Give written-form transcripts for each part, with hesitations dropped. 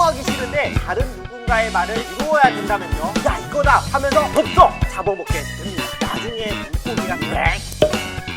너무 하기 싫은데 다른 누군가의 말을 이루어야 된다면요, 야 이거다 하면서 덥석 잡아먹게 됩니다. 나중에 물고기가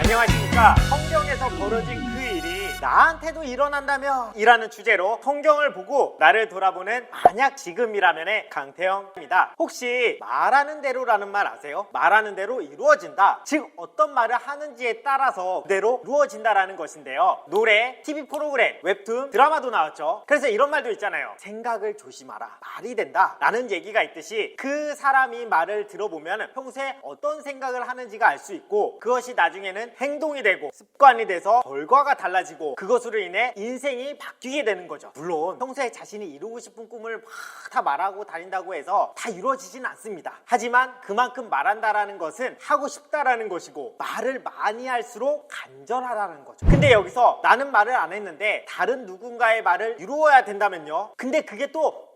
안녕하십니까. 성경에서 벌어진 그 일이 나한테도 일어난다면 이라는 주제로 성경을 보고 나를 돌아보는 만약 지금이라면의 강태형입니다. 혹시 말하는 대로라는 말 아세요? 말하는 대로 이루어진다, 즉 어떤 말을 하는지에 따라서 그대로 이루어진다라는 것인데요. 노래, TV 프로그램, 웹툰, 드라마도 나왔죠. 그래서 이런 말도 있잖아요. 생각을 조심하라, 말이 된다 라는 얘기가 있듯이 그 사람이 말을 들어보면 평소에 어떤 생각을 하는지가 알 수 있고, 그것이 나중에는 행동이 되고 습관이 돼서 결과가 달라지고 그것으로 인해 인생이 바뀌게 되는 거죠. 물론 평소에 자신이 이루고 싶은 꿈을 막 다 말하고 다닌다고 해서 다 이루어지진 않습니다. 하지만 그만큼 말한다라는 것은 하고 싶다라는 것이고, 말을 많이 할수록 간절하다는 거죠. 근데 여기서 나는 말을 안 했는데 다른 누군가의 말을 이루어야 된다면요, 근데 그게 또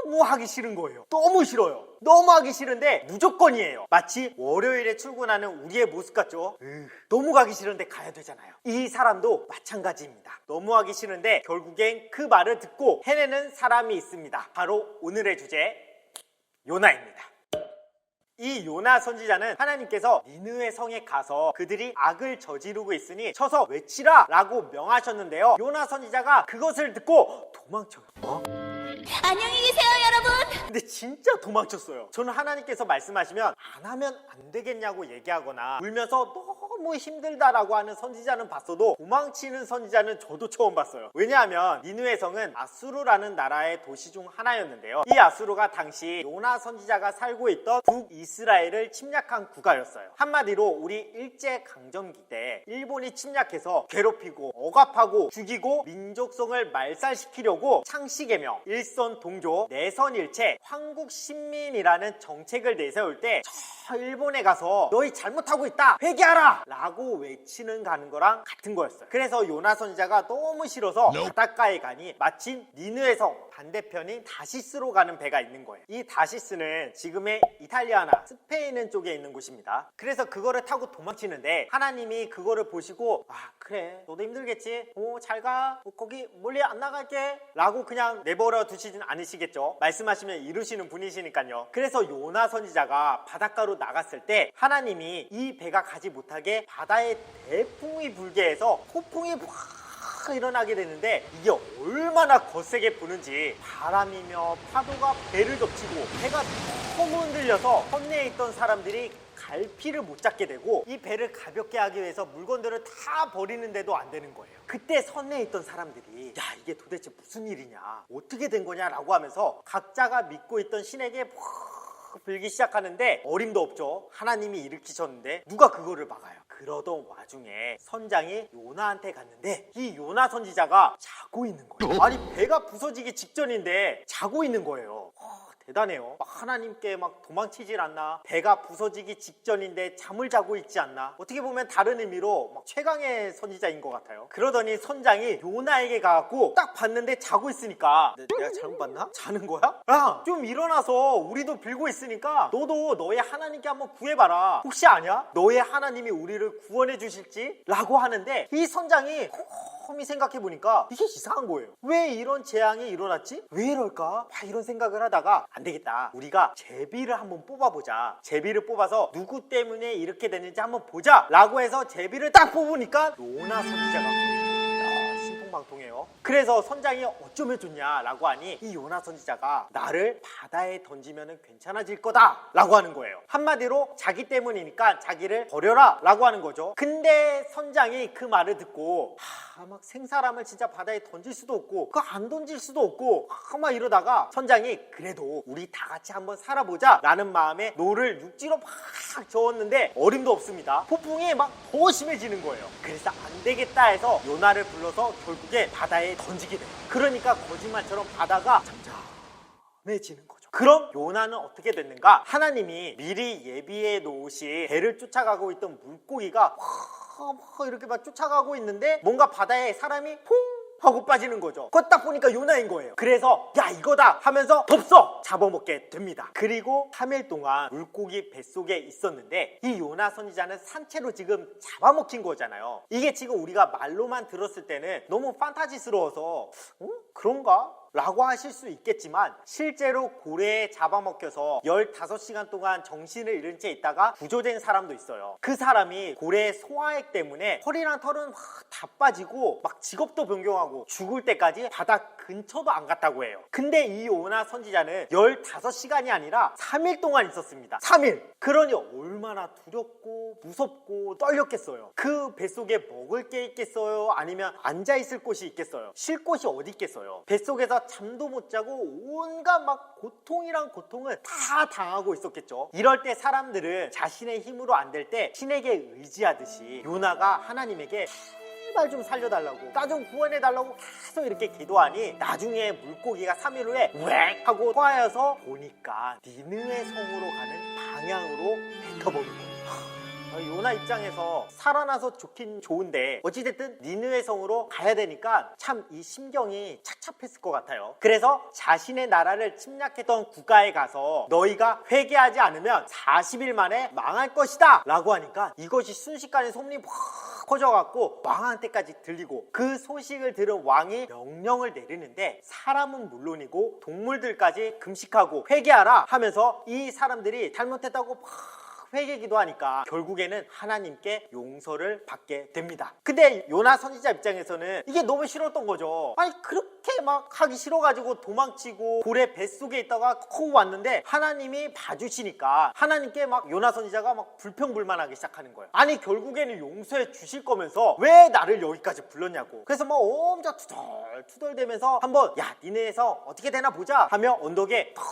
너무 하기 싫은 거예요. 너무 싫어요. 너무 하기 싫은데 무조건이에요. 마치 월요일에 출근하는 우리의 모습 같죠? 너무 가기 싫은데 가야 되잖아요. 이 사람도 마찬가지입니다. 너무 하기 싫은데 결국엔 그 말을 듣고 해내는 사람이 있습니다. 바로 오늘의 주제, 요나입니다. 이 요나 선지자는 하나님께서 니느웨 성에 가서 그들이 악을 저지르고 있으니 쳐서 외치라 라고 명하셨는데요, 요나 선지자가 그것을 듣고 도망쳐요. 안녕히 계세요, 여러분. 근데 진짜 도망쳤어요. 저는 하나님께서 말씀하시면 안 하면 안 되겠냐고 얘기하거나 울면서 너무 힘들다라고 하는 선지자는 봤어도 도망치는 선지자는 저도 처음 봤어요. 왜냐하면 니느웨 성은 아수르라는 나라의 도시 중 하나였는데요, 이 아수르가 당시 요나 선지자가 살고 있던 북이스라엘을 침략한 국가였어요. 한마디로 우리 일제강점기 때 일본이 침략해서 괴롭히고 억압하고 죽이고 민족성을 말살시키려고 창씨개명, 일선동조, 내선일체, 황국신민이라는 정책을 내세울 때 저 일본에 가서 너희 잘못하고 있다, 회개하라 라고 외치는 가는 거랑 같은 거였어요. 그래서 요나 선지자가 너무 싫어서 바닷가에 가니 마침 니느웨 성 반대편인 다시스로 가는 배가 있는 거예요. 이 다시스는 지금의 이탈리아나 스페인 쪽에 있는 곳입니다. 그래서 그거를 타고 도망치는데 하나님이 그거를 보시고, 아 그래 너도 힘들겠지, 잘가, 거기 멀리 안 나갈게 라고 그냥 내버려 두시진 않으시겠죠. 말씀하시면 이루시는 분이시니까요. 그래서 요나 선지자가 바닷가로 나갔을 때 하나님이 이 배가 가지 못하게 바다에 대풍이 불게 해서 폭풍이 확 일어나게 되는데, 이게 얼마나 거세게 부는지 바람이며 파도가 배를 덮치고 배가 너무 흔들려서 선내에 있던 사람들이 갈피를 못 잡게 되고, 이 배를 가볍게 하기 위해서 물건들을 다 버리는데도 안 되는 거예요. 그때 선내에 있던 사람들이 야 이게 도대체 무슨 일이냐, 어떻게 된 거냐 라고 하면서 각자가 믿고 있던 신에게 빌기 시작하는데 어림도 없죠. 하나님이 일으키셨는데 누가 그거를 막아요. 그러던 와중에 선장이 요나한테 갔는데 이 요나 선지자가 자고 있는 거예요. 아니 배가 부서지기 직전인데 자고 있는 거예요. 대단해요. 하나님께 도망치질 않나, 배가 부서지기 직전인데 잠을 자고 있지 않나, 어떻게 보면 다른 의미로 최강의 선지자인 것 같아요. 그러더니 선장이 요나에게 가갖고 딱 봤는데 자고 있으니까, 내가 잘못 봤나? 자는 거야? 야 좀 일어나서 우리도 빌고 있으니까 너도 너의 하나님께 한번 구해봐라, 혹시 아냐? 너의 하나님이 우리를 구원해 주실지? 라고 하는데 이 선장이 곰곰이 생각해보니까 이게 이상한 거예요. 왜 이런 재앙이 일어났지? 왜 이럴까? 이런 생각을 하다가 안 되겠다, 우리가 제비를 한번 뽑아보자, 제비를 뽑아서 누구 때문에 이렇게 됐는지 한번 보자 라고 해서 제비를 딱 뽑으니까 요나 선지자가 신통방통해요. 그래서 선장이 어쩌면 좋냐 라고 하니 이 요나 선지자가 나를 바다에 던지면 괜찮아질 거다 라고 하는 거예요. 한마디로 자기 때문이니까 자기를 버려라 라고 하는 거죠. 근데 선장이 그 말을 듣고 막 생사람을 진짜 바다에 던질 수도 없고 그거 안 던질 수도 없고 막 이러다가 선장이 그래도 우리 다 같이 한번 살아보자 라는 마음에 노를 육지로 막 저었는데 어림도 없습니다. 폭풍이 막 더 심해지는 거예요. 그래서 안 되겠다 해서 요나를 불러서 결국에 바다에 던지게 돼요. 그러니까 거짓말처럼 바다가 잠잠해지는 거죠. 그럼 요나는 어떻게 됐는가? 하나님이 미리 예비해 놓으신 배를 쫓아가고 있던 물고기가 이렇게 막 쫓아가고 있는데 뭔가 바다에 사람이 퐁 하고 빠지는 거죠. 그거 딱 보니까 요나인 거예요. 그래서 야 이거다 하면서 덥석 잡아먹게 됩니다. 그리고 3일 동안 물고기 뱃속에 있었는데 이 요나 선지자는 산채로 지금 잡아먹힌 거잖아요. 이게 지금 우리가 말로만 들었을 때는 너무 판타지스러워서 그런가? 라고 하실 수 있겠지만 실제로 고래에 잡아먹혀서 15시간 동안 정신을 잃은 채 있다가 구조된 사람도 있어요. 그 사람이 고래의 소화액 때문에 털이랑 털은 막 다 빠지고 막 직업도 변경하고 죽을 때까지 바다 근처도 안 갔다고 해요. 근데 이 요나 선지자는 15시간이 아니라 3일 동안 있었습니다. 3일! 그러니 얼마나 두렵고 무섭고 떨렸겠어요. 그 뱃속에 먹을 게 있겠어요? 아니면 앉아있을 곳이 있겠어요? 쉴 곳이 어디 있겠어요? 뱃속에서 잠도 못 자고 온갖 막 고통이란 고통을 다 당하고 있었겠죠. 이럴 때 사람들은 자신의 힘으로 안 될 때 신에게 의지하듯이 요나가 하나님에게 제발 좀 살려달라고, 나 좀 구원해달라고 계속 이렇게 기도하니 나중에 물고기가 3일 후에 웩 하고 토하여서 보니까 니느웨 성으로 가는 방향으로 뱉어버린 거예요. 요나 입장에서 살아나서 좋긴 좋은데 어찌됐든 니느웨 성으로 가야 되니까 참 이 심경이 착잡했을 것 같아요. 그래서 자신의 나라를 침략했던 국가에 가서 너희가 회개하지 않으면 40일 만에 망할 것이다 라고 하니까 이것이 순식간에 소문이 확 퍼져갖고 왕한테까지 들리고 그 소식을 들은 왕이 명령을 내리는데 사람은 물론이고 동물들까지 금식하고 회개하라 하면서 이 사람들이 잘못했다고 회개기도 하니까 결국에는 하나님께 용서를 받게 됩니다. 근데 요나 선지자 입장에서는 이게 너무 싫었던 거죠. 아니 그렇게 막 하기 싫어가지고 도망치고 고래 뱃속에 있다가 콕 왔는데 하나님이 봐주시니까 하나님께 막 요나 선지자가 막 불평불만하기 시작하는 거예요. 아니 결국에는 용서해 주실 거면서 왜 나를 여기까지 불렀냐고. 그래서 막 엄청 투덜투덜대면서 한번 야 니네에서 어떻게 되나 보자 하며 언덕에 턱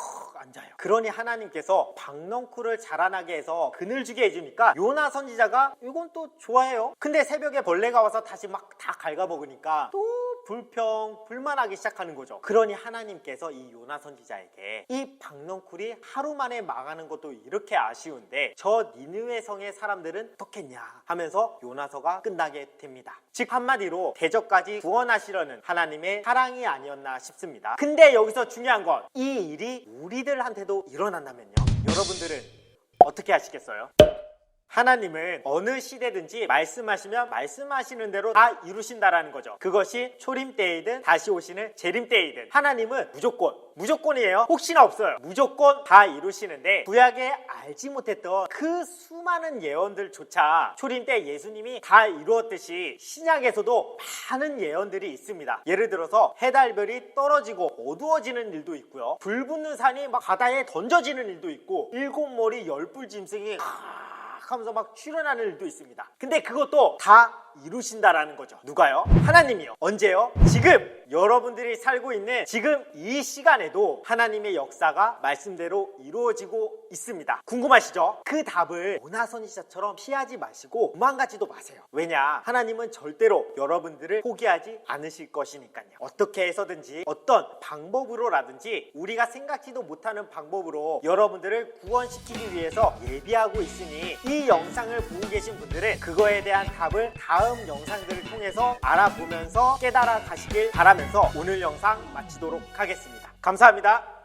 앉아요. 그러니 하나님께서 박넝쿨을 자라나게 해서 그늘지게 해주니까 요나 선지자가 이건 또 좋아해요. 근데 새벽에 벌레가 와서 다시 막 다 갉아먹으니까 또 불평불만하기 시작하는 거죠. 그러니 하나님께서 이 요나 선지자에게 이 박넝쿨이 하루 만에 망하는 것도 이렇게 아쉬운데 저 니느웨 성의 사람들은 어떻겠냐 하면서 요나서가 끝나게 됩니다. 즉 한마디로 대적까지 구원하시려는 하나님의 사랑이 아니었나 싶습니다. 근데 여기서 중요한 건 이 일이 우리들한테도 일어난다면요, 여러분들은 어떻게 하시겠어요? 하나님은 어느 시대든지 말씀하시면 말씀하시는 대로 다 이루신다라는 거죠. 그것이 초림 때이든 다시 오시는 재림 때이든 하나님은 무조건이에요. 혹시나 없어요. 무조건 다 이루시는데 구약에 알지 못했던 그 수많은 예언들조차 초림 때 예수님이 다 이루었듯이 신약에서도 많은 예언들이 있습니다. 예를 들어서 해달별이 떨어지고 어두워지는 일도 있고요. 불 붙는 산이 막 바다에 던져지는 일도 있고 일곱 머리 열불 짐승이 하면서 막 출현하는 일도 있습니다. 근데 그것도 다 이루신다라는 거죠. 누가요? 하나님이요. 언제요? 지금 여러분들이 살고 있는 지금 이 시간에도 하나님의 역사가 말씀대로 이루어지고 있습니다. 궁금하시죠? 그 답을 요나 선지자처럼 피하지 마시고 도망가지도 마세요. 왜냐? 하나님은 절대로 여러분들을 포기하지 않으실 것이니까요. 어떻게 해서든지 어떤 방법으로라든지 우리가 생각지도 못하는 방법으로 여러분들을 구원시키기 위해서 예비하고 있으니 이 영상을 보고 계신 분들은 그거에 대한 답을 다음 영상들을 통해서 알아보면서 깨달아 가시길 바라면서 오늘 영상 마치도록 하겠습니다. 감사합니다.